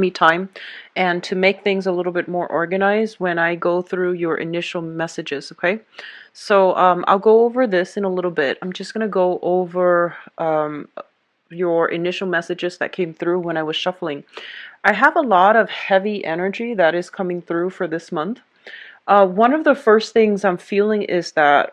me time and to make things a little bit more organized when I go through your initial messages, okay? So I'll go over this in a little bit. I'm just going to go over your initial messages that came through when I was shuffling. I have a lot of heavy energy that is coming through for this month. One of the first things I'm feeling is that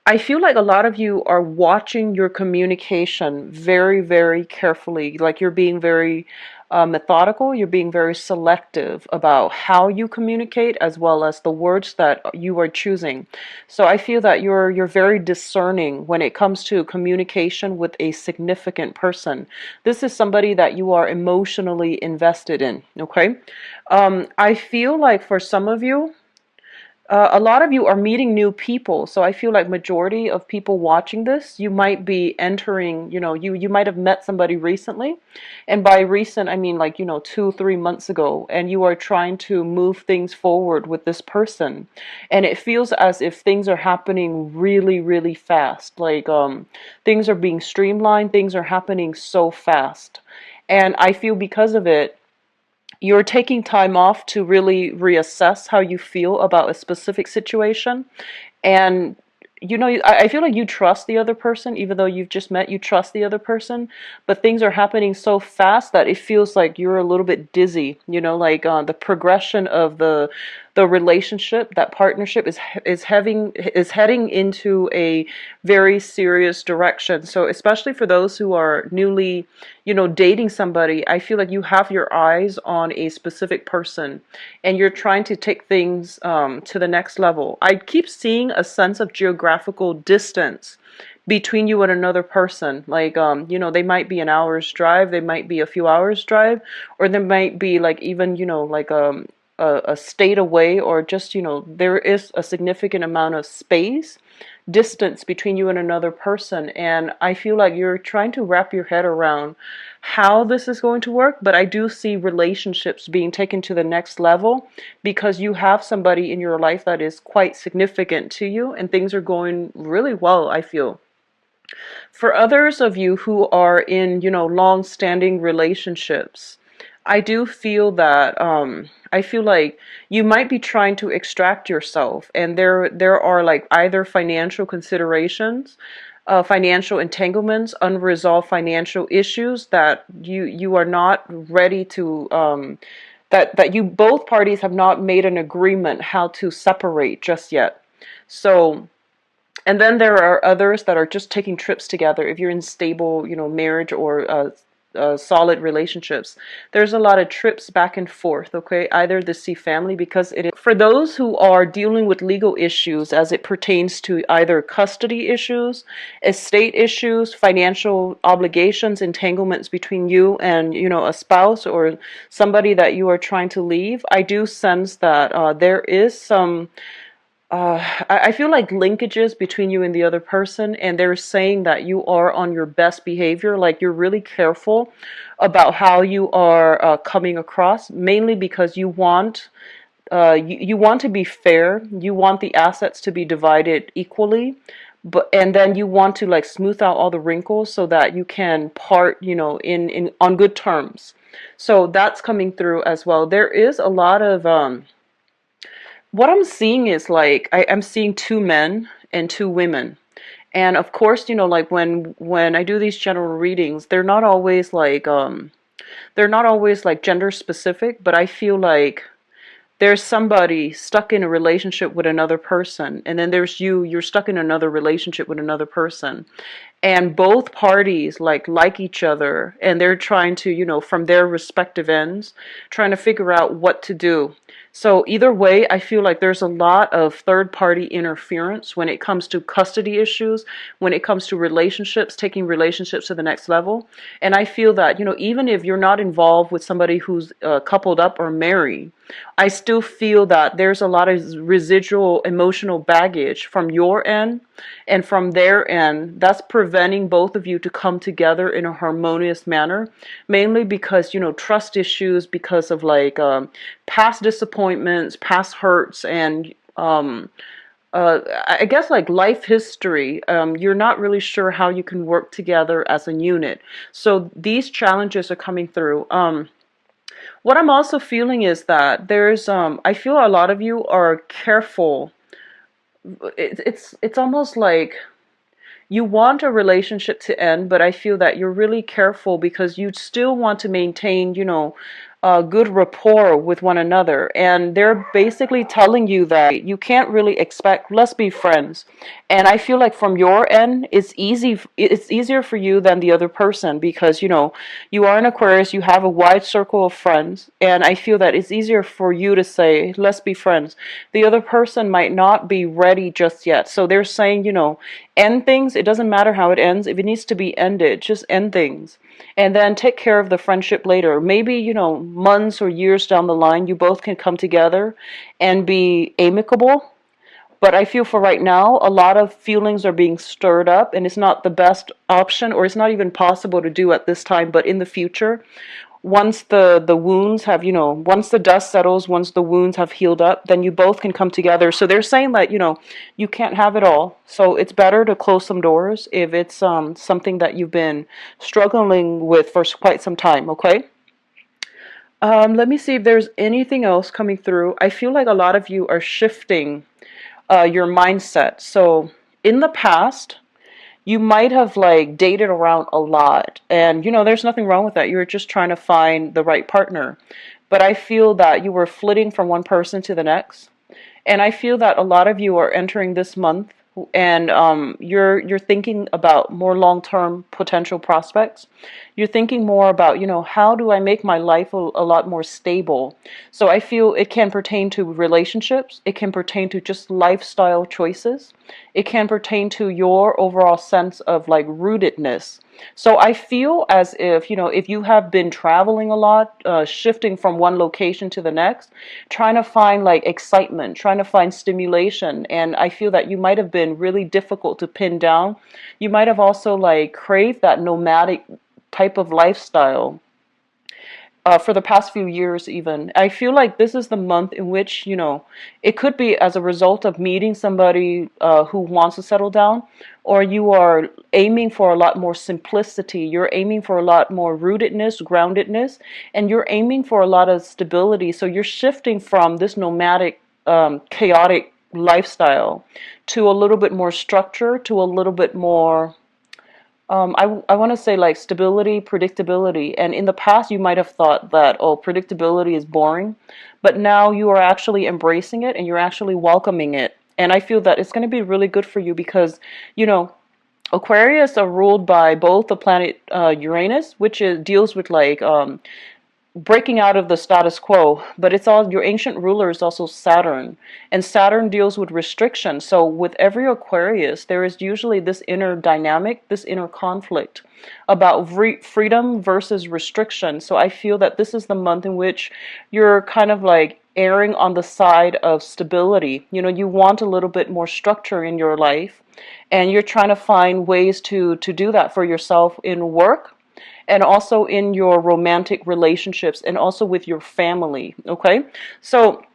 I feel like a lot of you are watching your communication very, very carefully. Like you're being very methodical, you're being very selective about how you communicate as well as the words that you are choosing. So I feel that you're very discerning when it comes to communication with a significant person. This is somebody that you are emotionally invested in, okay? I feel like for some of you, a lot of you are meeting new people, so I feel like majority of people watching this, you might be entering, you might have met somebody recently, and by recent I mean like 2-3 months ago, and you are trying to move things forward with this person, and it feels as if things are happening really, really fast. Like things are being streamlined, things are happening so fast, and I feel because of it you're taking time off to really reassess how you feel about a specific situation. And I feel like you trust the other person, even though you've just met, you trust the other person, but things are happening so fast that it feels like you're a little bit dizzy, like the progression of the relationship, that partnership is heading into a very serious direction. So especially for those who are newly, dating somebody, I feel like you have your eyes on a specific person and you're trying to take things to the next level. I keep seeing a sense of geographical distance between you and another person. Like, they might be an hour's drive, they might be a few hours drive, or they might be like even, like a state away, or just, there is a significant amount of space, distance between you and another person. And I feel like you're trying to wrap your head around how this is going to work, but I do see relationships being taken to the next level because you have somebody in your life that is quite significant to you and things are going really well, I feel. For others of you who are in, long-standing relationships, I do feel that I feel like you might be trying to extract yourself, and there are like either financial considerations, financial entanglements, unresolved financial issues that you are not ready to that you both parties have not made an agreement how to separate just yet. So, and then there are others that are just taking trips together. If you're in stable, marriage or solid relationships, there's a lot of trips back and forth, okay? Either to see family, because it is for those who are dealing with legal issues as it pertains to either custody issues, estate issues, financial obligations, entanglements between you and, a spouse or somebody that you are trying to leave. I do sense that there is some I feel like linkages between you and the other person, and they're saying that you are on your best behavior, like you're really careful about how you are coming across, mainly because you want to be fair, you want the assets to be divided equally, and then you want to like smooth out all the wrinkles so that you can part, in on good terms. So that's coming through as well. There is a lot of what I'm seeing is like I'm seeing two men and two women. And of course, like when I do these general readings, they're not always like gender specific, but I feel like there's somebody stuck in a relationship with another person, and then there's you're stuck in another relationship with another person, and both parties like each other, and they're trying to, from their respective ends, trying to figure out what to do. So either way, I feel like there's a lot of third party interference when it comes to custody issues, when it comes to relationships, taking relationships to the next level. And I feel that, even if you're not involved with somebody who's coupled up or married, I still feel that there's a lot of residual emotional baggage from your end and from their end that's preventing both of you to come together in a harmonious manner, mainly because, trust issues, because of like past disappointments, past hurts, and I guess like life history, you're not really sure how you can work together as a unit. So these challenges are coming through. What I'm also feeling is that I feel a lot of you are careful. It's almost like you want a relationship to end, but I feel that you're really careful because you still want to maintain, good rapport with one another. And they're basically telling you that you can't really expect, let's be friends. And I feel like from your end, it's easier for you than the other person because, you are an Aquarius, you have a wide circle of friends. And I feel that it's easier for you to say, let's be friends. The other person might not be ready just yet. So they're saying, end things. It doesn't matter how it ends. If it needs to be ended, just end things. And then take care of the friendship later. Maybe, months or years down the line, you both can come together and be amicable. But I feel for right now, a lot of feelings are being stirred up, and it's not the best option, or it's not even possible to do at this time. But in the future, once the wounds have, once the dust settles, once the wounds have healed up, then you both can come together. So they're saying that, you can't have it all. So it's better to close some doors if it's something that you've been struggling with for quite some time, okay? Let me see if there's anything else coming through. I feel like a lot of you are shifting your mindset. So in the past, you might have like dated around a lot, and there's nothing wrong with that. You're just trying to find the right partner. But I feel that you were flitting from one person to the next, and I feel that a lot of you are entering this month, and you're thinking about more long-term potential prospects. You're thinking more about, how do I make my life a lot more stable? So I feel it can pertain to relationships. It can pertain to just lifestyle choices. It can pertain to your overall sense of like rootedness. So I feel as if, if you have been traveling a lot, shifting from one location to the next, trying to find like excitement, trying to find stimulation. And I feel that you might have been really difficult to pin down. You might have also like craved that nomadic type of lifestyle for the past few years even. I feel like this is the month in which, it could be as a result of meeting somebody who wants to settle down, or you are aiming for a lot more simplicity. You're aiming for a lot more rootedness, groundedness, and you're aiming for a lot of stability. So you're shifting from this nomadic, chaotic lifestyle to a little bit more structure, to a little bit more I want to say like stability, predictability. And in the past, you might have thought that, oh, predictability is boring. But now you are actually embracing it and you're actually welcoming it. And I feel that it's going to be really good for you because, Aquarius are ruled by both the planet Uranus, which deals with like breaking out of the status quo, but it's all your ancient ruler is also Saturn, and Saturn deals with restriction. So with every Aquarius, there is usually this inner dynamic, this inner conflict about freedom versus restriction. So I feel that this is the month in which you're kind of like erring on the side of stability. You want a little bit more structure in your life, and you're trying to find ways to do that for yourself in work, and also in your romantic relationships, and also with your family, okay? So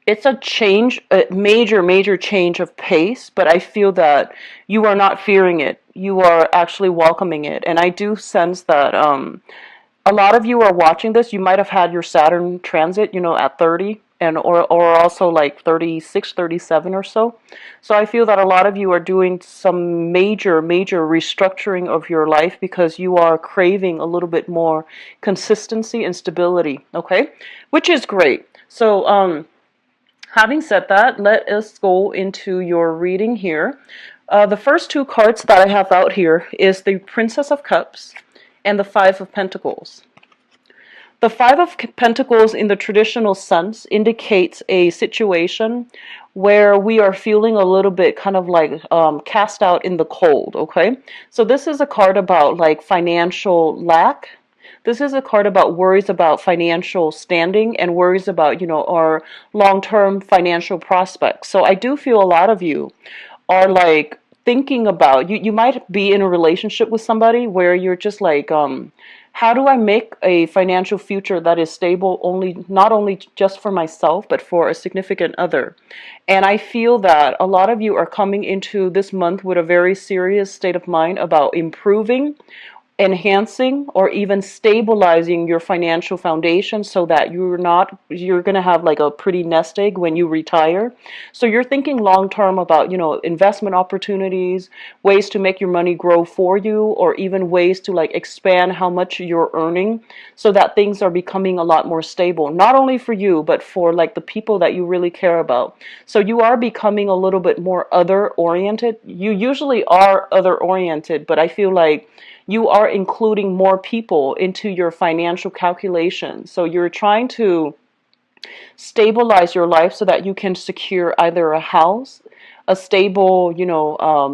it's a change, a major, major change of pace, but I feel that you are not fearing it. You are actually welcoming it. And I do sense that a lot of you are watching this. You might have had your Saturn transit, at 30, and or also like 36, 37 or so. So I feel that a lot of you are doing some major, major restructuring of your life because you are craving a little bit more consistency and stability, okay? Which is great. So having said that, let us go into your reading here. The first two cards that I have out here is the Princess of Cups and the Five of Pentacles. The Five of Pentacles in the traditional sense indicates a situation where we are feeling a little bit kind of like cast out in the cold, okay? So this is a card about like financial lack. This is a card about worries about financial standing and worries about, our long-term financial prospects. So I do feel a lot of you are like thinking about, you might be in a relationship with somebody where you're just like How do I make a financial future that is stable not only just for myself, but for a significant other? And I feel that a lot of you are coming into this month with a very serious state of mind about improving, enhancing, or even stabilizing your financial foundation so that you're going to have like a pretty nest egg when you retire. So you're thinking long term about, investment opportunities, ways to make your money grow for you, or even ways to like expand how much you're earning so that things are becoming a lot more stable, not only for you, but for like the people that you really care about. So you are becoming a little bit more other oriented. You usually are other oriented, but I feel like you are including more people into your financial calculations. So you're trying to stabilize your life so that you can secure either a house, a stable,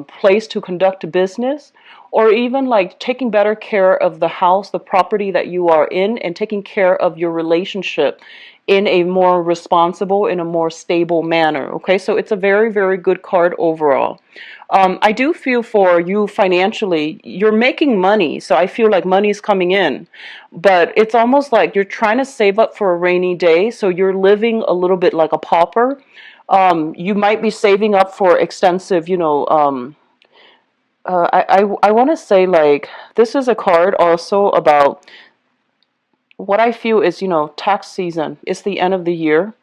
place to conduct business, or even like taking better care of the house, the property that you are in, and taking care of your relationship in a more responsible, in a more stable manner. Okay, so it's a very, very good card overall. I do feel for you financially, you're making money, so I feel like money is coming in, but it's almost like you're trying to save up for a rainy day, so you're living a little bit like a pauper. You might be saving up for extensive, I want to say like this is a card also about what I feel is, tax season. It's the end of the year.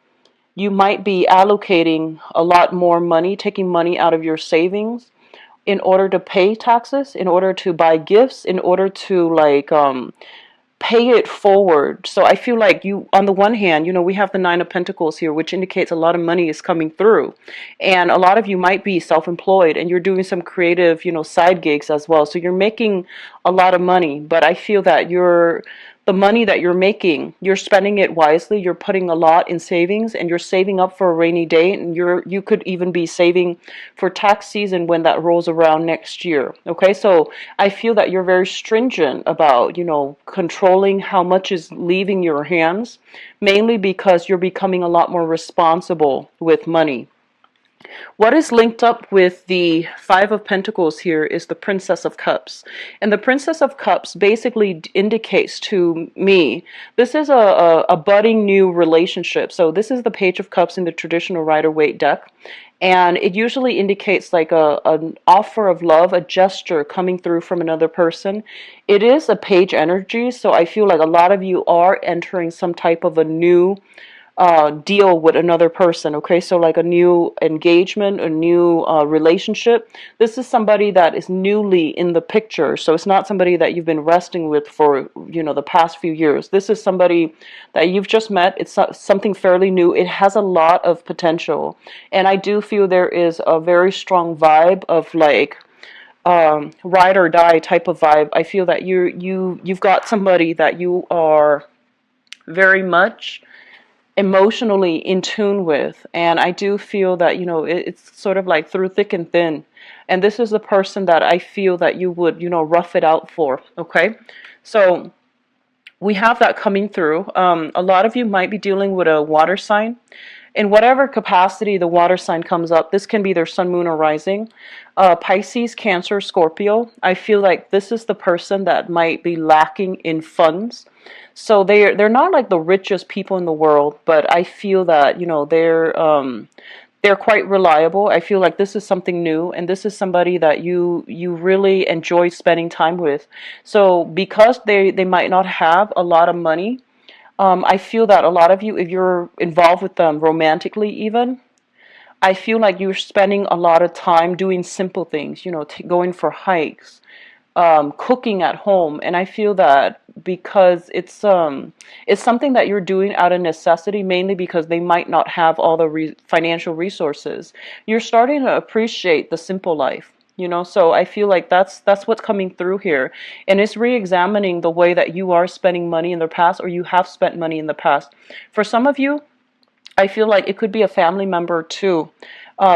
You might be allocating a lot more money, taking money out of your savings in order to pay taxes, in order to buy gifts, in order to like pay it forward. So I feel like you, on the one hand, we have the Nine of Pentacles here, which indicates a lot of money is coming through. And a lot of you might be self-employed and you're doing some creative, side gigs as well. So you're making a lot of money, but I feel that the money that you're making, you're spending it wisely. You're putting a lot in savings and you're saving up for a rainy day, and you could even be saving for tax season when that rolls around next year. Okay, so I feel that you're very stringent about, controlling how much is leaving your hands, mainly because you're becoming a lot more responsible with money. What is linked up with the Five of Pentacles here is the Princess of Cups. And the Princess of Cups basically indicates to me, this is a budding new relationship. So this is the Page of Cups in the traditional Rider-Waite deck. And it usually indicates like an offer of love, a gesture coming through from another person. It is a page energy, so I feel like a lot of you are entering some type of a new deal with another person. Okay, so like a new engagement, a new relationship. This is somebody that is newly in the picture, so it's not somebody that you've been resting with for the past few years. This is somebody that you've just met. It's something fairly new. It has a lot of potential, and I do feel there is a very strong vibe of like ride or die type of vibe. I feel that you've got somebody that you are very much emotionally in tune with, and I do feel that it's sort of like through thick and thin, and this is the person that I feel that you would rough it out for. Okay, so we have that coming through. A lot of you might be dealing with a water sign. In whatever capacity the water sign comes up, this can be their sun, moon, or rising. Pisces, Cancer, Scorpio. I feel like this is the person that might be lacking in funds. So they're not like the richest people in the world, but I feel that they're quite reliable. I feel like this is something new, and this is somebody that you really enjoy spending time with. So because they might not have a lot of money, I feel that a lot of you, if you're involved with them romantically even, I feel like you're spending a lot of time doing simple things, going for hikes, cooking at home. And I feel that because it's something that you're doing out of necessity, mainly because they might not have all the financial resources. You're starting to appreciate the simple life. So I feel like that's what's coming through here, and it's re-examining the way that you are spending money in the past, or you have spent money in the past. For some of you, I feel like it could be a family member too,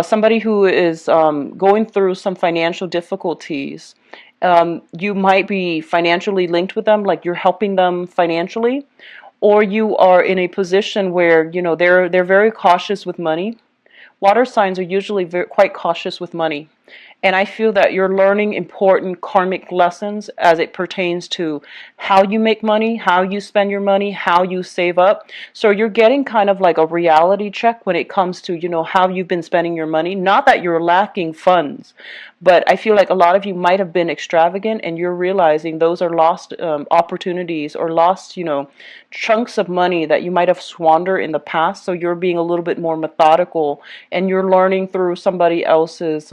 somebody who is going through some financial difficulties. You might be financially linked with them, like you're helping them financially, or you are in a position where they're very cautious with money. Water signs are usually quite cautious with money. And I feel that you're learning important karmic lessons as it pertains to how you make money, how you spend your money, how you save up. So you're getting kind of like a reality check when it comes to, how you've been spending your money. Not that you're lacking funds, but I feel like a lot of you might have been extravagant and you're realizing those are lost opportunities or lost, chunks of money that you might have squandered in the past. So you're being a little bit more methodical and you're learning through somebody else's,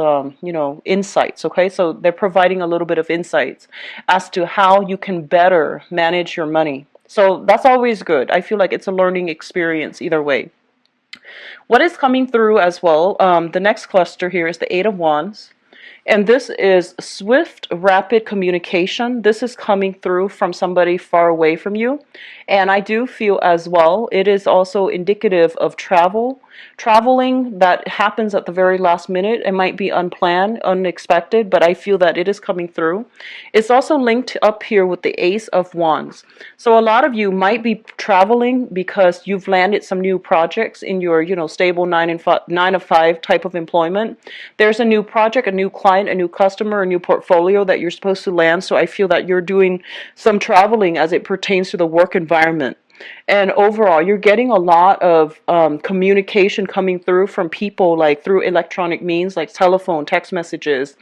insights. Okay. So they're providing a little bit of insights as to how you can better manage your money. So that's always good. I feel like it's a learning experience either way. What is coming through as well, the next cluster here is the Eight of Wands. And this is swift, rapid communication. This is coming through from somebody far away from you. And I do feel as well, it is also indicative of traveling that happens at the very last minute. It might be unplanned, unexpected, but I feel that it is coming through. It's also linked up here with the Ace of Wands. So a lot of you might be traveling because you've landed some new projects in your, stable 9 to 5 type of employment. There's a new project, a new client, a new customer, a new portfolio that you're supposed to land. So I feel that you're doing some traveling as it pertains to the work environment. And overall, you're getting a lot of communication coming through from people like through electronic means like telephone, text messages,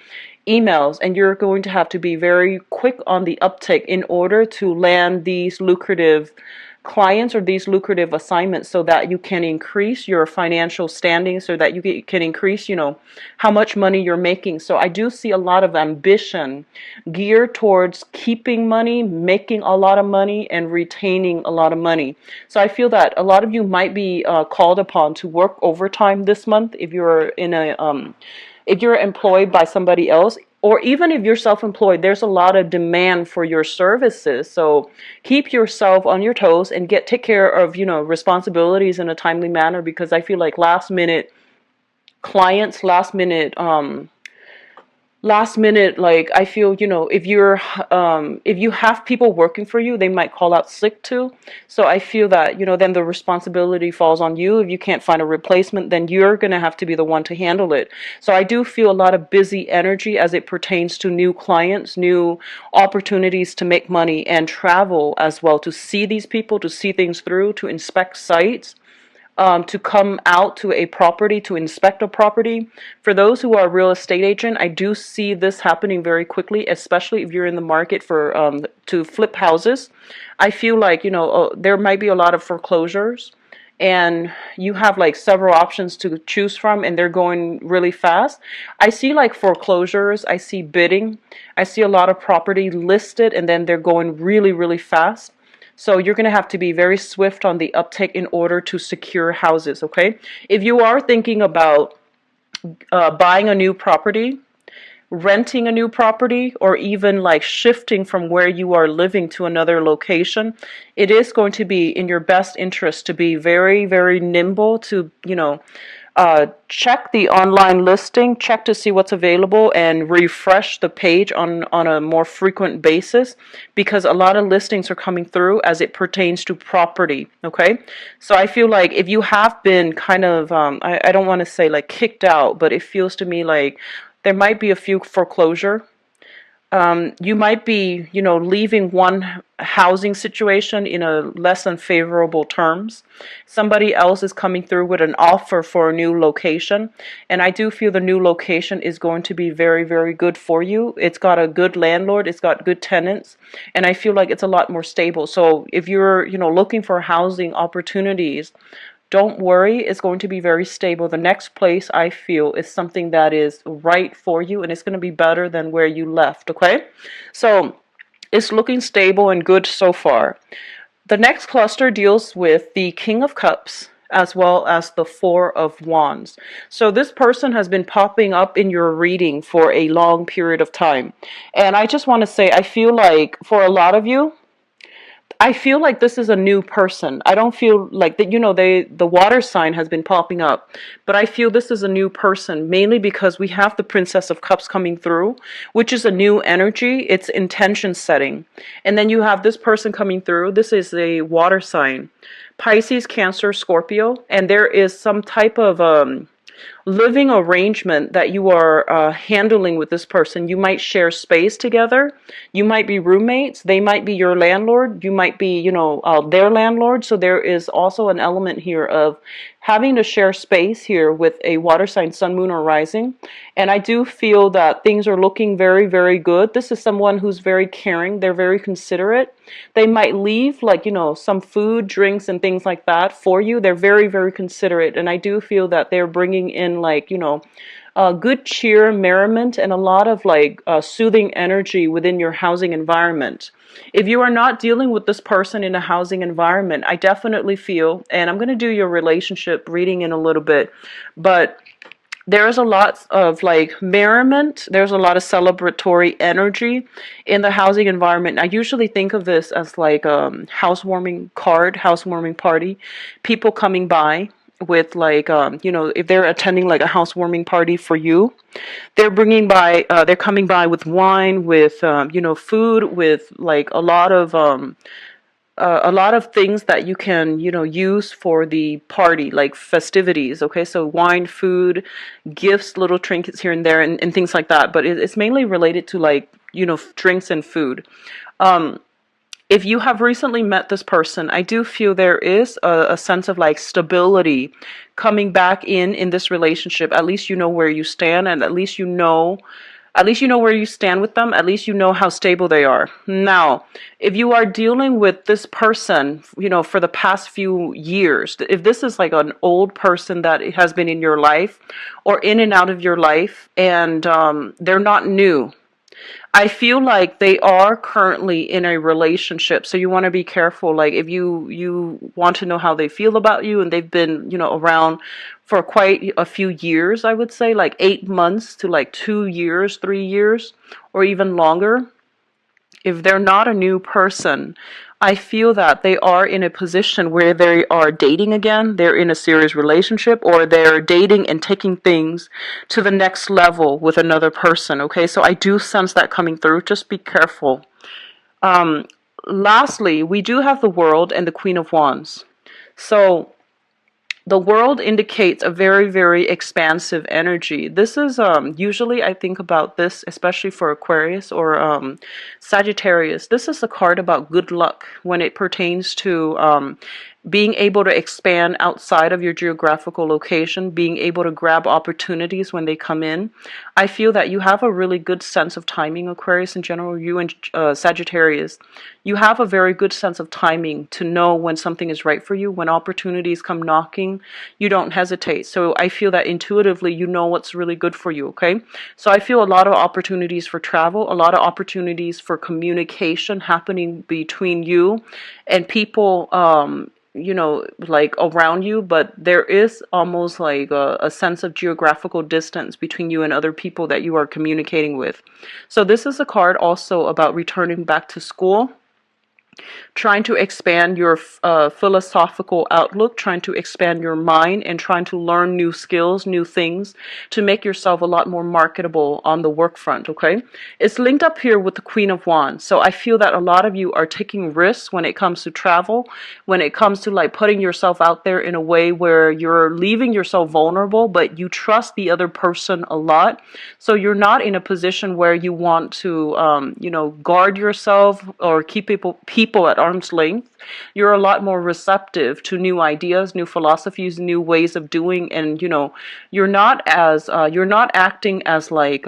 emails, and you're going to have to be very quick on the uptake in order to land these lucrative clients or these lucrative assignments so that you can increase your financial standing, so that you can increase, how much money you're making. So I do see a lot of ambition geared towards keeping money, making a lot of money, and retaining a lot of money. So I feel that a lot of you might be called upon to work overtime this month if you're if you're employed by somebody else, or even if you're self-employed, there's a lot of demand for your services. So keep yourself on your toes and take care of, responsibilities in a timely manner, because I feel like last minute clients, last minute, like I feel, if you have people working for you, they might call out sick too. So I feel that, then the responsibility falls on you. If you can't find a replacement, then you're going to have to be the one to handle it. So I do feel a lot of busy energy as it pertains to new clients, new opportunities to make money, and travel as well, to see these people, to see things through, to inspect sites, to come out to a property, to inspect a property. For those who are a real estate agent, I do see this happening very quickly, especially if you're in the market for to flip houses. I feel like, there might be a lot of foreclosures, and you have like several options to choose from, and they're going really fast. I see like foreclosures, I see bidding, I see a lot of property listed, and then they're going really, really fast. So you're going to have to be very swift on the uptake in order to secure houses, okay? If you are thinking about buying a new property, renting a new property, or even like shifting from where you are living to another location, it is going to be in your best interest to be very, very nimble, to, check the online listing, check to see what's available, and refresh the page on a more frequent basis, because a lot of listings are coming through as it pertains to property, okay? So I feel like if you have been kind of, I don't want to say like kicked out, but it feels to me like there might be a few foreclosure. You might be, leaving one housing situation in a less than favorable terms. Somebody else is coming through with an offer for a new location. And I do feel the new location is going to be very, very good for you. It's got a good landlord. It's got good tenants. And I feel like it's a lot more stable. So if you're, looking for housing opportunities, don't worry, it's going to be very stable. The next place, I feel, is something that is right for you, and it's going to be better than where you left, okay? So it's looking stable and good so far. The next cluster deals with the King of Cups as well as the Four of Wands. So this person has been popping up in your reading for a long period of time. And I just want to say, I feel like for a lot of you, I feel like this is a new person. I don't feel like that, the water sign has been popping up, but I feel this is a new person, mainly because we have the Princess of Cups coming through, which is a new energy. It's intention setting. And then you have this person coming through. This is a water sign, Pisces, Cancer, Scorpio, and there is some type of living arrangement that you are handling with this person. You might share space together. You might be roommates. They might be your landlord. You might be, their landlord. So there is also an element here of having to share space here with a water sign, sun, moon, or rising. And I do feel that things are looking very, very good. This is someone who's very caring. They're very considerate. They might leave, like, some food, drinks, and things like that for you. They're very, very considerate. And I do feel that they're bringing in, like, good cheer, merriment, and a lot of, like, soothing energy within your housing environment. If you are not dealing with this person in a housing environment, I definitely feel, and I'm going to do your relationship reading in a little bit, but there is a lot of, like, merriment. There's a lot of celebratory energy in the housing environment. I usually think of this as like housewarming party, people coming by with, like, if they're attending like a housewarming party for you, they're coming by with wine, with food, with, like, a lot of things that you can, use for the party, like festivities. Okay, so wine, food, gifts, little trinkets here and there, and things like that. But it's mainly related to, like, drinks and food. If you have recently met this person, I do feel there is a sense of, like, stability coming back in this relationship. At least you know where you stand, and at least you know where you stand with them. At least you know how stable they are. Now, if you are dealing with this person, for the past few years, if this is like an old person that has been in your life or in and out of your life, and they're not new, I feel like they are currently in a relationship. So you want to be careful. Like, if you want to know how they feel about you, and they've been, around for quite a few years, I would say, like 8 months to like 2 years, 3 years, or even longer. If they're not a new person, I feel that they are in a position where they are dating again, they're in a serious relationship, or they're dating and taking things to the next level with another person, okay? So I do sense that coming through. Just be careful. Lastly, we do have the World and the Queen of Wands. So the World indicates a very, very expansive energy. This is usually, I think about this, especially for Aquarius or Sagittarius. This is a card about good luck when it pertains to being able to expand outside of your geographical location, being able to grab opportunities when they come in. I feel that you have a really good sense of timing, Aquarius in general, you and Sagittarius. You have a very good sense of timing to know when something is right for you. When opportunities come knocking, you don't hesitate. So I feel that intuitively you know what's really good for you, okay? So I feel a lot of opportunities for travel, a lot of opportunities for communication happening between you and people, like around you, but there is almost like a sense of geographical distance between you and other people that you are communicating with. So this is a card also about returning back to school, trying to expand your philosophical outlook, trying to expand your mind, and trying to learn new skills, new things to make yourself a lot more marketable on the work front, okay? It's linked up here with the Queen of Wands. So I feel that a lot of you are taking risks when it comes to travel, when it comes to, like, putting yourself out there in a way where you're leaving yourself vulnerable, but you trust the other person a lot. So you're not in a position where you want to, guard yourself or keep people at arm's length. You're a lot more receptive to new ideas, new philosophies, new ways of doing, and you're not acting as, like,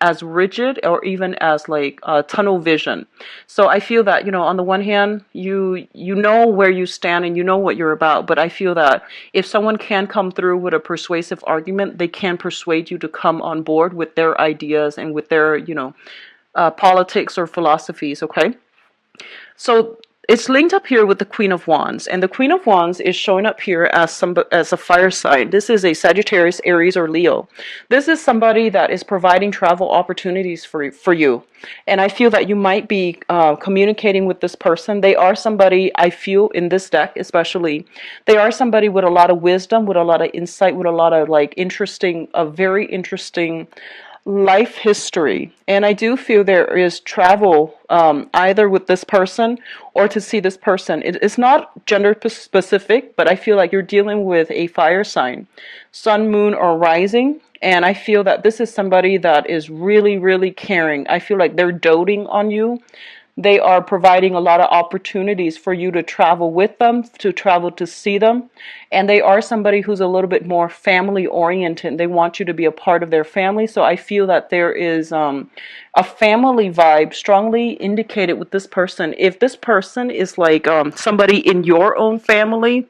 as rigid or even as, like, tunnel vision. So I feel that on the one hand, you know where you stand and you know what you're about, but I feel that if someone can come through with a persuasive argument, they can persuade you to come on board with their ideas and with their politics or philosophies, okay? So it's linked up here with the Queen of Wands, and the Queen of Wands is showing up here as a fire sign. This is a Sagittarius, Aries, or Leo. This is somebody that is providing travel opportunities for you, and I feel that you might be communicating with this person. They are somebody, I feel in this deck especially, they are somebody with a lot of wisdom, with a lot of insight, with a lot of, like, very interesting life history, and I do feel there is travel, either with this person or to see this person. It's not gender specific, but I feel like you're dealing with a fire sign, sun, moon, or rising. And I feel that this is somebody that is really, really caring. I feel like they're doting on you. They are providing a lot of opportunities for you to travel with them, to travel to see them. And they are somebody who's a little bit more family oriented. They want you to be a part of their family. So I feel that there is a family vibe strongly indicated with this person. If this person is like somebody in your own family,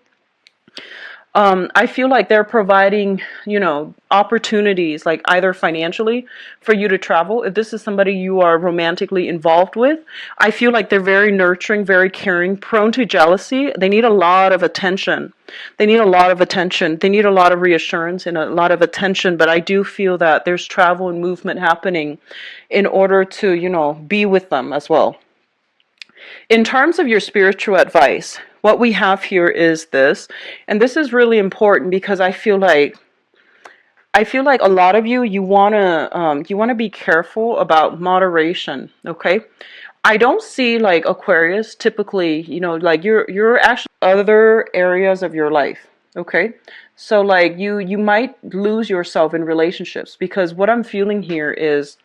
I feel like they're providing, opportunities, like either financially for you to travel. If this is somebody you are romantically involved with, I feel like they're very nurturing, very caring, prone to jealousy. They need a lot of attention. They need a lot of attention. They need a lot of reassurance and a lot of attention. But I do feel that there's travel and movement happening in order to, be with them as well. In terms of your spiritual advice, what we have here is this, and this is really important because I feel like a lot of you wanna be careful about moderation. Okay, I don't see like Aquarius typically, like you're actually other areas of your life. Okay, so like you might lose yourself in relationships because what I'm feeling here is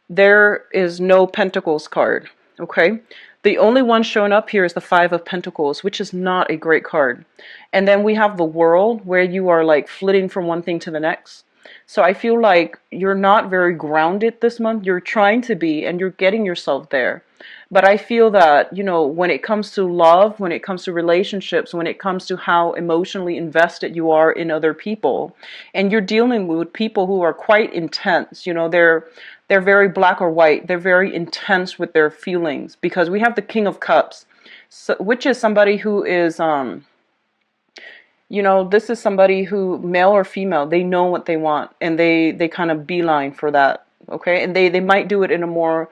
there is no Pentacles card. Okay, the only one showing up here is the Five of Pentacles, which is not a great card. And then we have the World, where you are like flitting from one thing to the next. So I feel like you're not very grounded this month. You're trying to be, and you're getting yourself there. But I feel that, when it comes to love, when it comes to relationships, when it comes to how emotionally invested you are in other people, and you're dealing with people who are quite intense, they're very black or white. They're very intense with their feelings because we have the King of Cups, so, which is somebody who is this is somebody who, male or female, they know what they want and they kind of beeline for that. Okay, and they might do it in a more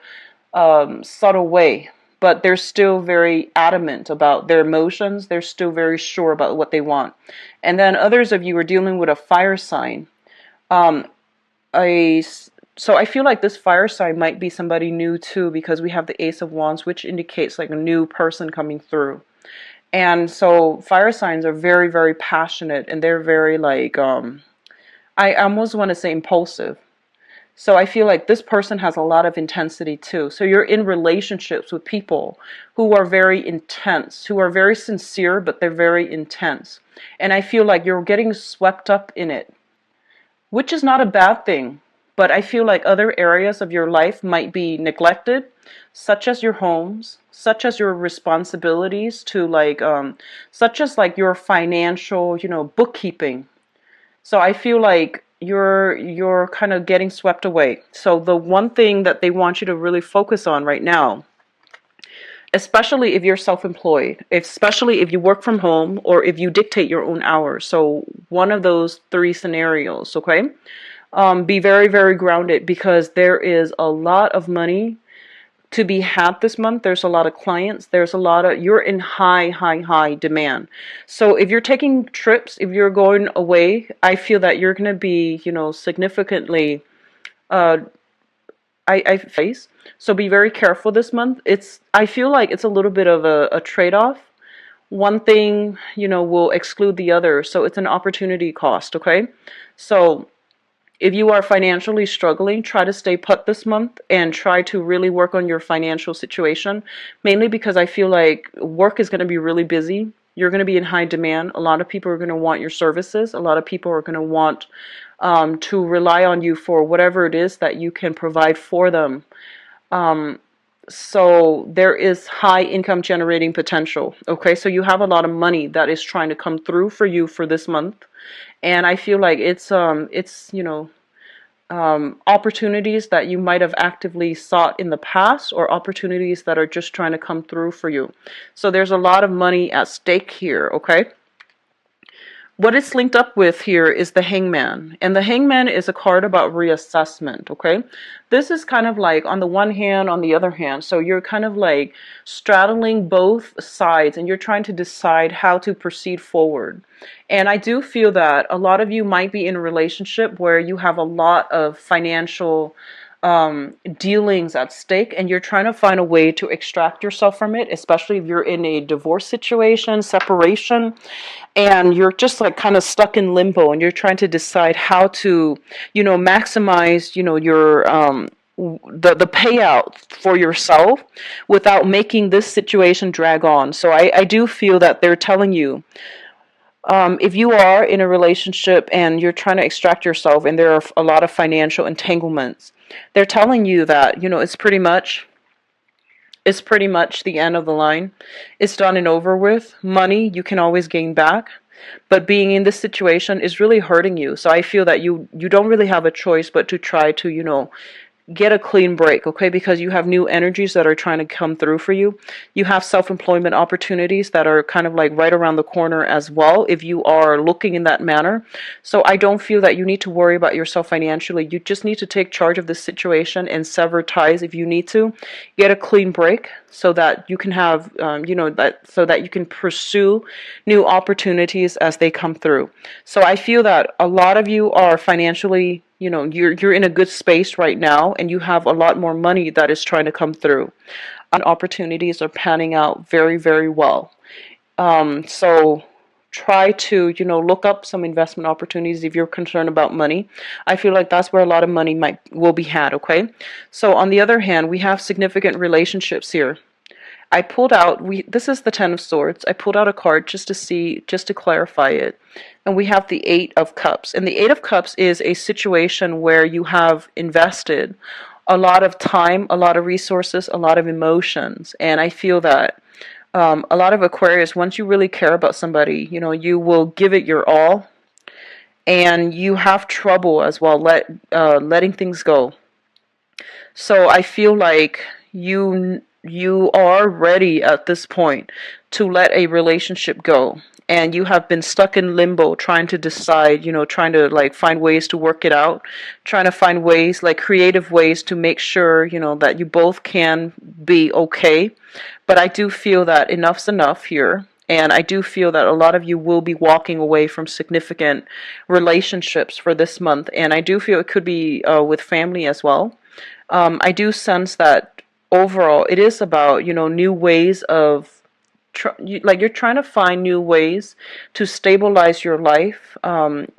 subtle way, but they're still very adamant about their emotions. They're still very sure about what they want. And then others of you are dealing with a fire sign. A So I feel like this fire sign might be somebody new too, because we have the Ace of Wands, which indicates like a new person coming through. And so fire signs are very, very passionate, and they're very like, I almost want to say impulsive. So I feel like this person has a lot of intensity too. So you're in relationships with people who are very intense, who are very sincere, but they're very intense. And I feel like you're getting swept up in it, which is not a bad thing. But I feel like other areas of your life might be neglected, such as your homes, such as your responsibilities to like, such as like your financial, bookkeeping. So I feel like you're kind of getting swept away. So the one thing that they want you to really focus on right now, especially if you're self-employed, especially if you work from home or if you dictate your own hours. So one of those three scenarios, okay? Be very, very grounded because there is a lot of money to be had this month. There's a lot of clients. You're in high, high, high demand. So if you're taking trips, if you're going away, I feel that you're going to be, significantly, I face. So be very careful this month. I feel like it's a little bit of a trade-off. One thing, will exclude the other. So it's an opportunity cost, okay? So if you are financially struggling, try to stay put this month and try to really work on your financial situation, mainly because I feel like work is going to be really busy. You're going to be in high demand. A lot of people are going to want your services. A lot of people are going to want to rely on you for whatever it is that you can provide for them. So there is high income generating potential. Okay, so you have a lot of money that is trying to come through for you for this month. And I feel like it's opportunities that you might have actively sought in the past, or opportunities that are just trying to come through for you. So there's a lot of money at stake here, okay? what it's linked up with here is the Hangman. And the Hangman is a card about reassessment, okay? This is kind of like on the one hand, on the other hand. So you're kind of like straddling both sides and you're trying to decide how to proceed forward. And I do feel that a lot of you might be in a relationship where you have a lot of financial dealings at stake and you're trying to find a way to extract yourself from it, especially if you're in a divorce situation, separation, and you're just like kind of stuck in limbo and you're trying to decide how to, maximize, your the payout for yourself without making this situation drag on. So I do feel that they're telling you, if you are in a relationship and you're trying to extract yourself and there are a lot of financial entanglements, they're telling you that, it's pretty much the end of the line. It's done and over with. Money you can always gain back, but being in this situation is really hurting you. So I feel that you don't really have a choice but to try to, get a clean break, okay? Because you have new energies that are trying to come through for you. You have self-employment opportunities that are kind of like right around the corner as well if you are looking in that manner. So I don't feel that you need to worry about yourself financially. You just need to take charge of the situation and sever ties if you need to. Get a clean break so that you can have, so that you can pursue new opportunities as they come through. So I feel that a lot of you are financially, you're in a good space right now and you have a lot more money that is trying to come through. Opportunities are panning out very, very well. So try to, look up some investment opportunities if you're concerned about money. I feel like that's where a lot of money will be had, okay? So on the other hand, we have significant relationships here. I pulled out, this is the Ten of Swords. I pulled out a card just to clarify it. And we have the Eight of Cups. And the Eight of Cups is a situation where you have invested a lot of time, a lot of resources, a lot of emotions. And I feel that a lot of Aquarius, once you really care about somebody, you will give it your all. And you have trouble as well letting things go. So I feel like you are ready at this point to let a relationship go, and you have been stuck in limbo trying to decide, trying to like find ways to work it out, trying to find ways, like creative ways to make sure, that you both can be okay. But I do feel that enough's enough here. And I do feel that a lot of you will be walking away from significant relationships for this month. And I do feel it could be with family as well. I do sense that overall it is about, new ways of, you're trying to find new ways to stabilize your life,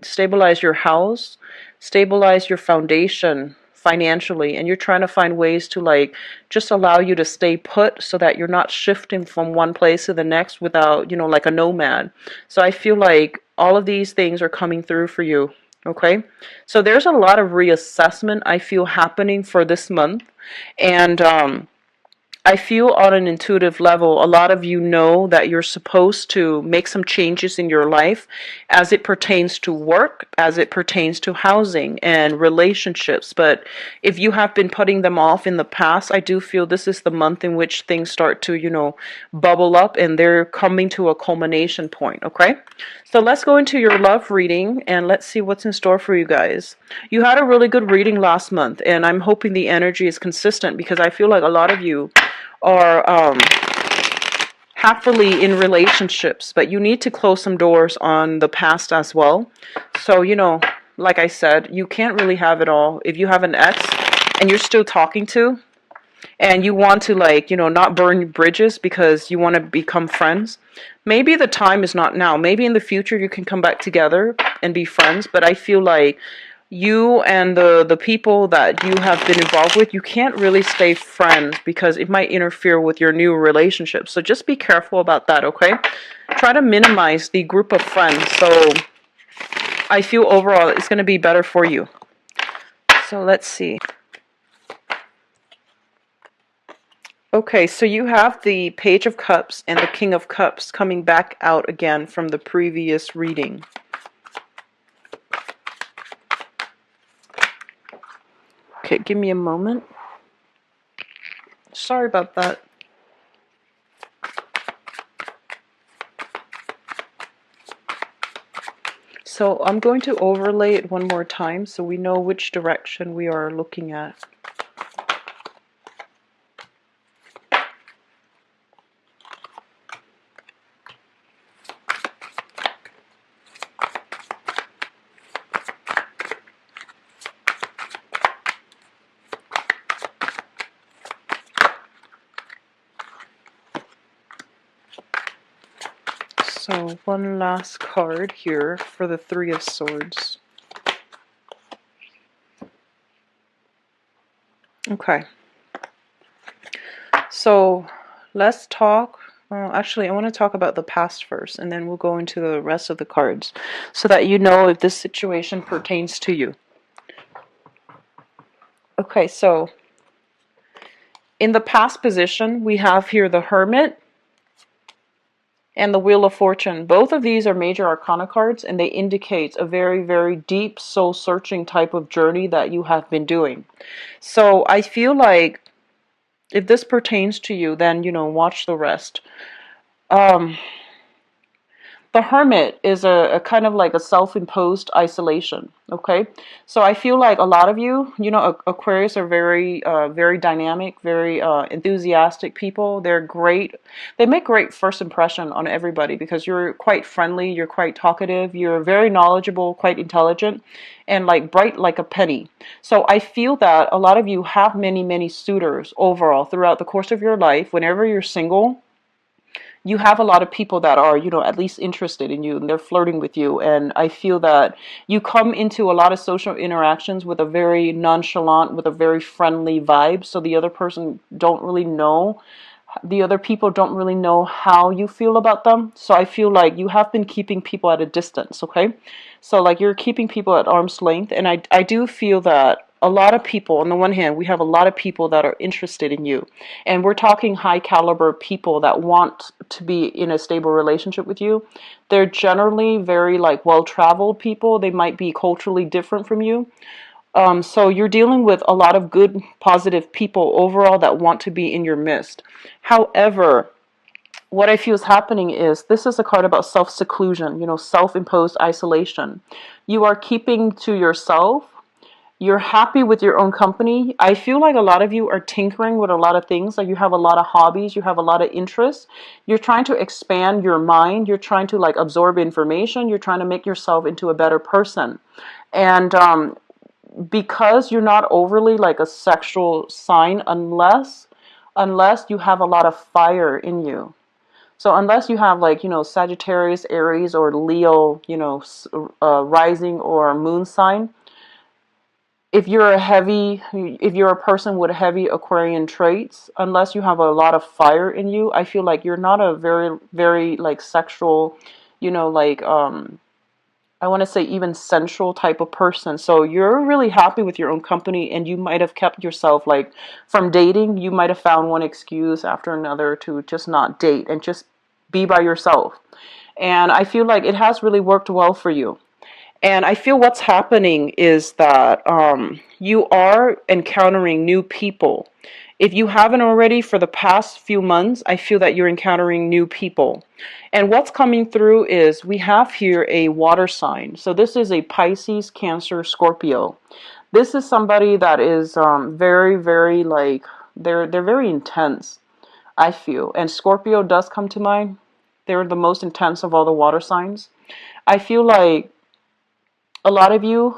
stabilize your house, stabilize your foundation financially, and you're trying to find ways to like just allow you to stay put so that you're not shifting from one place to the next without, like a nomad. So I feel like all of these things are coming through for you. Okay, so there's a lot of reassessment I feel happening for this month, and I feel on an intuitive level, a lot of you know that you're supposed to make some changes in your life as it pertains to work, as it pertains to housing and relationships. But if you have been putting them off in the past, I do feel this is the month in which things start to, bubble up and they're coming to a culmination point, okay? So let's go into your love reading and let's see what's in store for you guys. You had a really good reading last month, and I'm hoping the energy is consistent because I feel like a lot of you are happily in relationships, but you need to close some doors on the past as well. So, like I said, you can't really have it all. If you have an ex and you're still talking to, and you want to like, not burn bridges because you want to become friends, maybe the time is not now. Maybe in the future you can come back together and be friends, but I feel like you and the people that you have been involved with, you can't really stay friends because it might interfere with your new relationship. So just be careful about that, okay? Try to minimize the group of friends. So I feel overall it's going to be better for you. So let's see. Okay, so you have the Page of Cups and the King of Cups coming back out again from the previous reading. Okay, give me a moment. Sorry about that. So I'm going to overlay it one more time so we know which direction we are looking at. So one last card here for the Three of Swords. Okay. So let's talk. Actually, I want to talk about the past first, and then we'll go into the rest of the cards so that you know if this situation pertains to you. Okay, so in the past position, we have here the Hermit and the Wheel of Fortune. Both of these are major arcana cards, and they indicate a very, very deep soul-searching type of journey that you have been doing. So I feel like if this pertains to you, then, you know, watch the rest. The Hermit is a kind of like a self-imposed isolation, okay? So I feel like a lot of you, you know, Aquarius are very, very dynamic, very enthusiastic people. They're great. They make great first impression on everybody because you're quite friendly, you're quite talkative, you're very knowledgeable, quite intelligent, and like bright like a penny. So I feel that a lot of you have many, many suitors overall throughout the course of your life. Whenever you're single, you have a lot of people that are, you know, at least interested in you and they're flirting with you. And I feel that you come into a lot of social interactions with a very nonchalant, with a very friendly vibe. So the other person don't really know, the other people don't really know how you feel about them. So I feel like you have been keeping people at a distance, okay? So like you're keeping people at arm's length. And I do feel that a lot of people, on the one hand, we have a lot of people that are interested in you. And we're talking high caliber people that want to be in a stable relationship with you. They're generally very like well-traveled people. They might be culturally different from you. So you're dealing with a lot of good, positive people overall that want to be in your midst. However, what I feel is happening is this is a card about self-seclusion, you know, self-imposed isolation. You are keeping to yourself. You're happy with your own company. I feel like a lot of you are tinkering with a lot of things. Like you have a lot of hobbies, you have a lot of interests. You're trying to expand your mind. You're trying to like absorb information. You're trying to make yourself into a better person. And because you're not overly like a sexual sign unless you have a lot of fire in you. So unless you have like, you know, Sagittarius, Aries, or Leo, you know, rising or moon sign, if you're a person with heavy Aquarian traits, unless you have a lot of fire in you, I feel like you're not a very, very like sexual, you know, like I want to say even sensual type of person. So you're really happy with your own company, and you might have kept yourself like from dating. You might have found one excuse after another to just not date and just be by yourself. And I feel like it has really worked well for you. And I feel what's happening is that you are encountering new people. If you haven't already for the past few months, I feel that you're encountering new people. And what's coming through is we have here a water sign. So this is a Pisces, Cancer, Scorpio. This is somebody that is very, very like, they're very intense, I feel. And Scorpio does come to mind. They're the most intense of all the water signs. I feel like a lot of you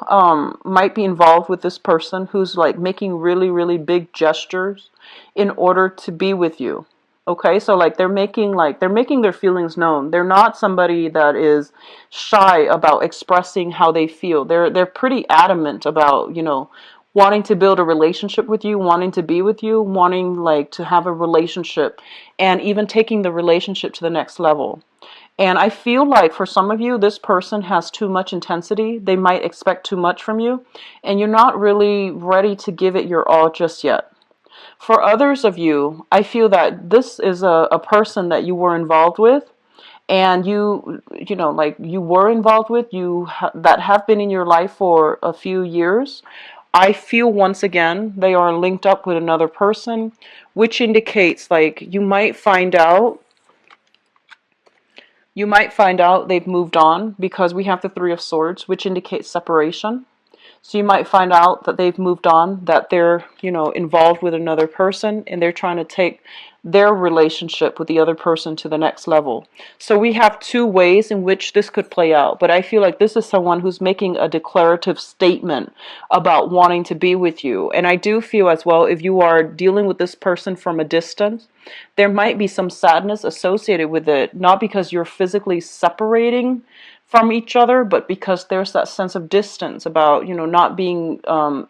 might be involved with this person who's like making really, really big gestures in order to be with you. Okay, so like they're making their feelings known. They're not somebody that is shy about expressing how they feel. They're pretty adamant about, you know, wanting to build a relationship with you, wanting to be with you, wanting like to have a relationship, and even taking the relationship to the next level. And I feel like for some of you, this person has too much intensity. They might expect too much from you, and you're not really ready to give it your all just yet. For others of you, I feel that this is a person that you were involved with, and you know, like you were involved with, that have been in your life for a few years. I feel once again they are linked up with another person, which indicates like you might find out You might find out they've moved on because we have the Three of Swords, which indicates separation. So you might find out that they've moved on, that they're, involved with another person and they're trying to take their relationship with the other person to the next level. So we have two ways in which this could play out. But I feel like this is someone who's making a declarative statement about wanting to be with you. And I do feel as well, if you are dealing with this person from a distance, there might be some sadness associated with it, not because you're physically separating from each other, but because there's that sense of distance about, not being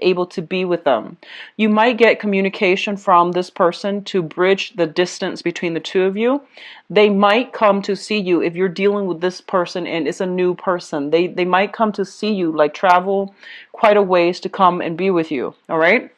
able to be with them. You might get communication from this person to bridge the distance between the two of you. They might come to see you if you're dealing with this person and it's a new person. They might come to see you, like travel quite a ways to come and be with you. All right.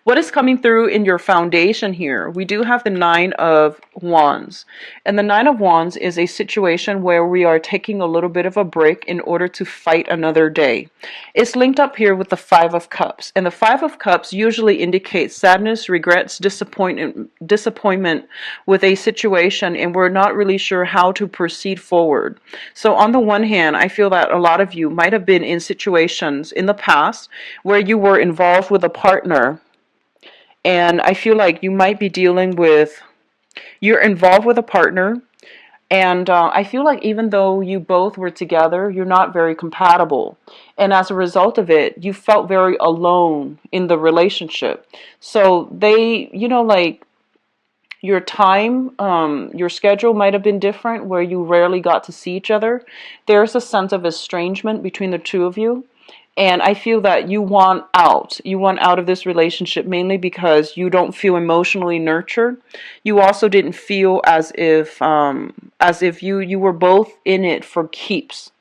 What is coming through in your foundation here? We do have the Nine of Wands. And the Nine of Wands is a situation where we are taking a little bit of a break in order to fight another day. It's linked up here with the Five of Cups. And the Five of Cups usually indicates sadness, regrets, disappointment with a situation, and we're not really sure how to proceed forward. So on the one hand, I feel that a lot of you might have been in situations in the past where you were involved with a partner. And I feel like you might be dealing with, you're involved with a partner. And I feel like even though you both were together, you're not very compatible. And as a result of it, you felt very alone in the relationship. So they, like your time, your schedule might have been different where you rarely got to see each other. There's a sense of estrangement between the two of you. And I feel that you want out. You want out of this relationship mainly because you don't feel emotionally nurtured. You also didn't feel as if you were both in it for keeps.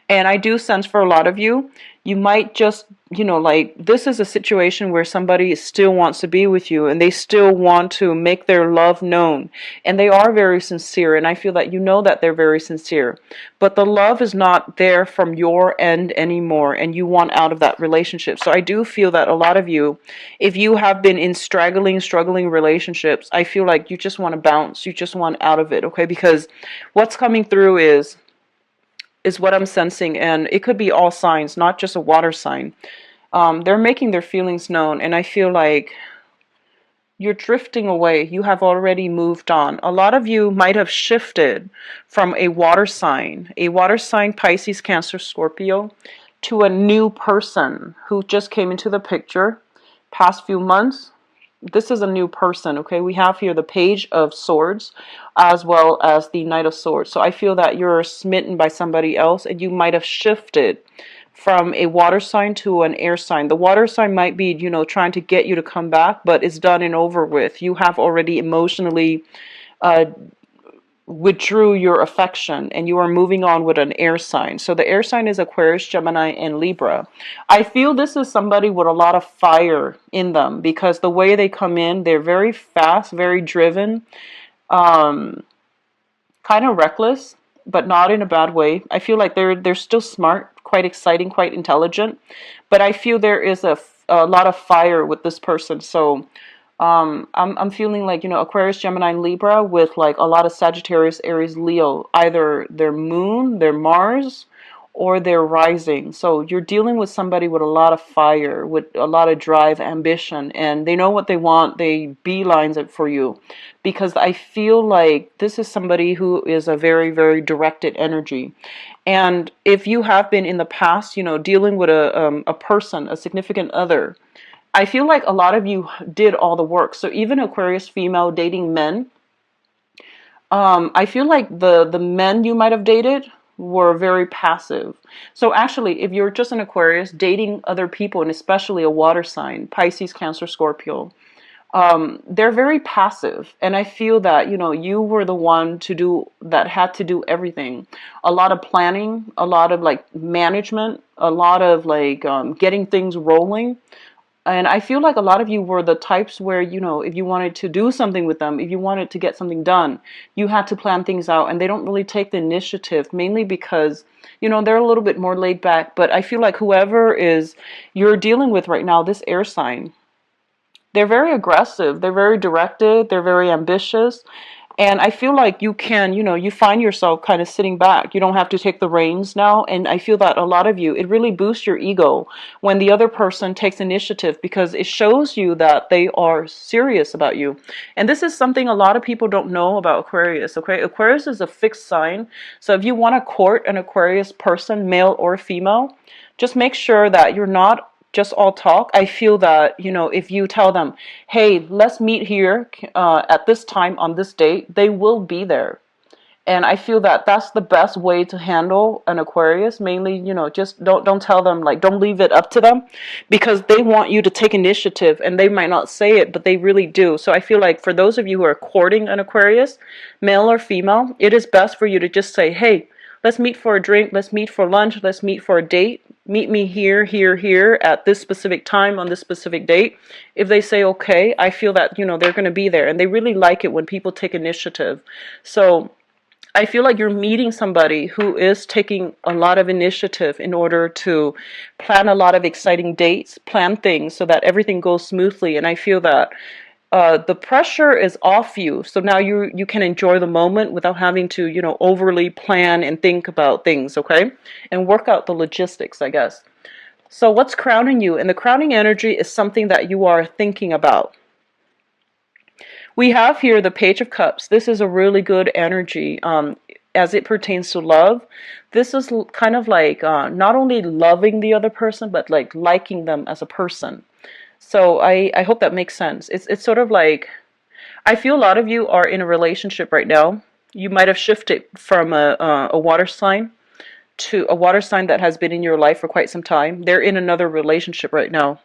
And I do sense for a lot of you, you might just, like this is a situation where somebody still wants to be with you and they still want to make their love known. And they are very sincere. And I feel that that they're very sincere. But the love is not there from your end anymore. And you want out of that relationship. So I do feel that a lot of you, if you have been in struggling relationships, I feel like you just want to bounce. You just want out of it. Okay. Because what's coming through is what I'm sensing, and it could be all signs, not just a water sign. They're making their feelings known, and I feel like you're drifting away. You have already moved on. A lot of you might have shifted from a water sign, Pisces, Cancer, Scorpio, to a new person who just came into the picture past few months. This is a new person, okay? We have here the Page of Swords as well as the Knight of Swords. So I feel that you're smitten by somebody else and you might have shifted from a water sign to an air sign. The water sign might be, trying to get you to come back, but it's done and over with. You have already emotionally withdrew your affection and you are moving on with an air sign. So the air sign is Aquarius, Gemini, and Libra. I feel this is somebody with a lot of fire in them because the way they come in, they're very fast, very driven, kind of reckless, but not in a bad way. I feel like they're still smart, quite exciting, quite intelligent, but I feel there is a lot of fire with this person. So I'm feeling like, Aquarius, Gemini, and Libra with like a lot of Sagittarius, Aries, Leo, either their moon, their Mars, or their rising. So you're dealing with somebody with a lot of fire, with a lot of drive, ambition, and they know what they want. They beelines it for you because I feel like this is somebody who is a very, very directed energy. And if you have been in the past, dealing with a person, a significant other, I feel like a lot of you did all the work. So even Aquarius female dating men, I feel like the men you might have dated were very passive. So actually, if you're just an Aquarius dating other people, and especially a water sign, Pisces, Cancer, Scorpio, they're very passive. And I feel that, you were the one that had to do everything. A lot of planning, a lot of like management, a lot of like getting things rolling. And I feel like a lot of you were the types where, if you wanted to do something with them, if you wanted to get something done, you had to plan things out. And they don't really take the initiative, mainly because, they're a little bit more laid back. But I feel like whoever is you're dealing with right now, this air sign, they're very aggressive. They're very directed. They're very ambitious. And I feel like you can, you find yourself kind of sitting back. You don't have to take the reins now. And I feel that a lot of you, it really boosts your ego when the other person takes initiative, because it shows you that they are serious about you. And this is something a lot of people don't know about Aquarius, okay? Aquarius is a fixed sign. So if you want to court an Aquarius person, male or female, just make sure that you're not just all talk. I feel that, if you tell them, hey, let's meet here at this time on this date, they will be there. And I feel that that's the best way to handle an Aquarius. Mainly, just don't tell them, like, don't leave it up to them, because they want you to take initiative, and they might not say it, but they really do. So I feel like for those of you who are courting an Aquarius, male or female, it is best for you to just say, hey, let's meet for a drink, let's meet for lunch, let's meet for a date. Meet me here, here, here at this specific time on this specific date. If they say okay, I feel that, they're going to be there. And they really like it when people take initiative. So I feel like you're meeting somebody who is taking a lot of initiative in order to plan a lot of exciting dates, plan things so that everything goes smoothly. And I feel that the pressure is off you, so now you can enjoy the moment without having to, overly plan and think about things, okay? And work out the logistics, I guess. So what's crowning you? And the crowning energy is something that you are thinking about. We have here the Page of Cups. This is a really good energy as it pertains to love. This is kind of like not only loving the other person, but like liking them as a person. So I hope that makes sense. It's sort of like, I feel a lot of you are in a relationship right now. You might have shifted from a water sign to a water sign that has been in your life for quite some time. They're in another relationship right now.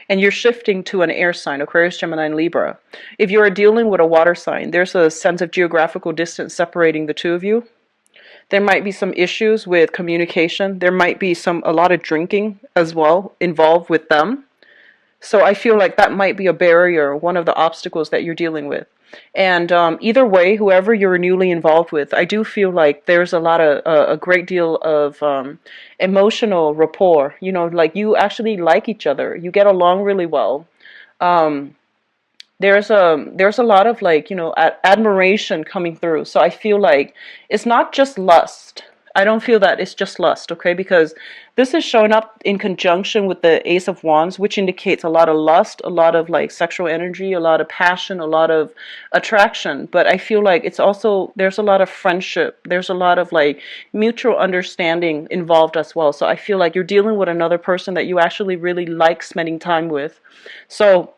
And you're shifting to an air sign, Aquarius, Gemini, and Libra. If you are dealing with a water sign, there's a sense of geographical distance separating the two of you. There might be some issues with communication. There might be a lot of drinking as well involved with them. So I feel like that might be a barrier, one of the obstacles that you're dealing with. And either way, whoever you're newly involved with, I do feel like there's a great deal of emotional rapport. Like you actually like each other. You get along really well. There's a lot of like, admiration coming through. So I feel like it's not just lust. I don't feel that it's just lust, okay? Because this is showing up in conjunction with the Ace of Wands, which indicates a lot of lust, a lot of like sexual energy, a lot of passion, a lot of attraction. But I feel like it's also, there's a lot of friendship. There's a lot of like mutual understanding involved as well. So I feel like you're dealing with another person that you actually really like spending time with. So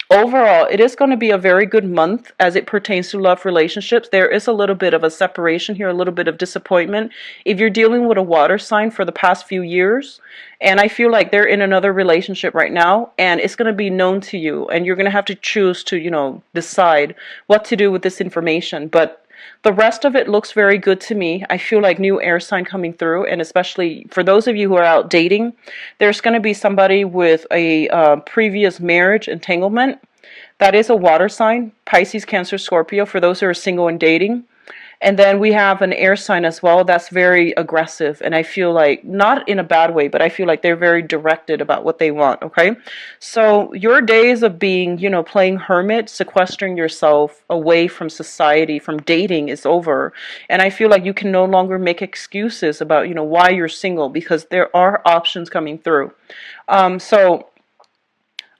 overall, it is going to be a very good month as it pertains to love relationships. There is a little bit of a separation here, a little bit of disappointment. If you're dealing with a water sign for the past few years, and I feel like they're in another relationship right now, and it's going to be known to you, and you're going to have to choose to, decide what to do with this information. But the rest of it looks very good to me. I feel like new air sign coming through, and especially for those of you who are out dating, there's going to be somebody with a previous marriage entanglement. That is a water sign, Pisces, Cancer, Scorpio, for those who are single and dating. And then we have an air sign as well that's very aggressive, and I feel like, not in a bad way, but I feel like they're very directed about what they want, okay? So your days of being, playing hermit, sequestering yourself away from society, from dating is over. And I feel like you can no longer make excuses about, why you're single, because there are options coming through. So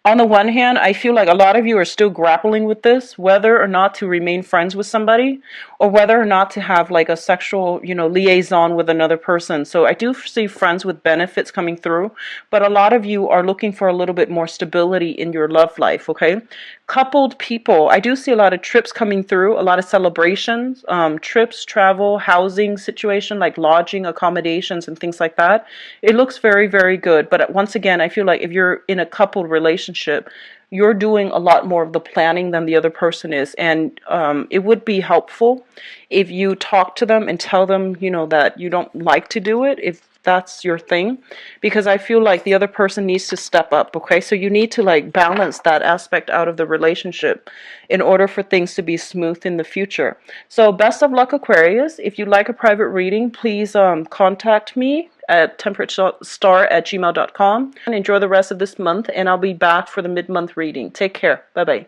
on the one hand, I feel like a lot of you are still grappling with this, whether or not to remain friends with somebody, or whether or not to have like a sexual, liaison with another person. So I do see friends with benefits coming through, but a lot of you are looking for a little bit more stability in your love life, okay? Coupled people, I do see a lot of trips coming through, a lot of celebrations, trips, travel, housing situation, like lodging, accommodations, and things like that. It looks very, very good. But once again, I feel like if you're in a coupled relationship, you're doing a lot more of the planning than the other person is. And it would be helpful if you talk to them and tell them, that you don't like to do it, if that's your thing, because I feel like the other person needs to step up, okay? So you need to like balance that aspect out of the relationship in order for things to be smooth in the future. So best of luck, Aquarius. If you'd like a private reading, please contact me at temperatestar@gmail.com. And enjoy the rest of this month, and I'll be back for the mid-month reading. Take care. Bye-bye.